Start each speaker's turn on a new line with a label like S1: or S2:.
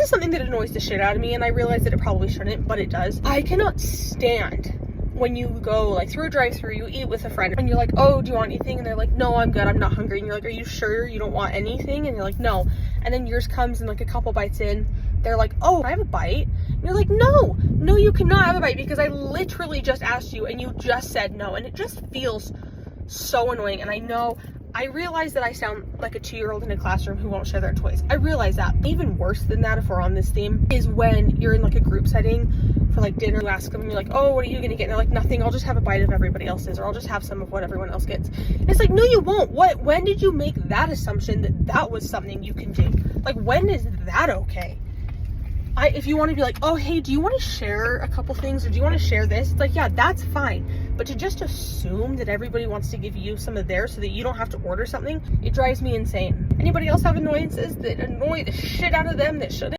S1: is something that annoys the shit out of me, and I realize that it probably shouldn't, but it does. I cannot stand when you go like through a drive-thru, you eat with a friend, and you're like, oh, do you want anything? And they're like, no, I'm good, I'm not hungry. And you're like, are you sure you don't want anything? And you're like, no. And then yours comes, and like a couple bites in, they're like, oh, can I have a bite? And you're like, no, you cannot have a bite, because I literally just asked you and you just said no. And it just feels so annoying. And I realize that I sound like a 2-year-old in a classroom who won't share their toys. I realize that. Even worse than that, if we're on this theme, is when you're in like a group setting for like dinner. You ask them and you're like, oh, what are you gonna get? And they're like, nothing, I'll just have a bite of everybody else's, or I'll just have some of what everyone else gets. And it's like, no, you won't. When did you make that assumption that that was something you can do? Like, when is that okay? If you want to be like, oh, hey, do you want to share a couple things, or do you want to share this? It's like, yeah, that's fine. But to just assume that everybody wants to give you some of theirs so that you don't have to order something, it drives me insane. Anybody else have annoyances that annoy the shit out of them that shouldn't?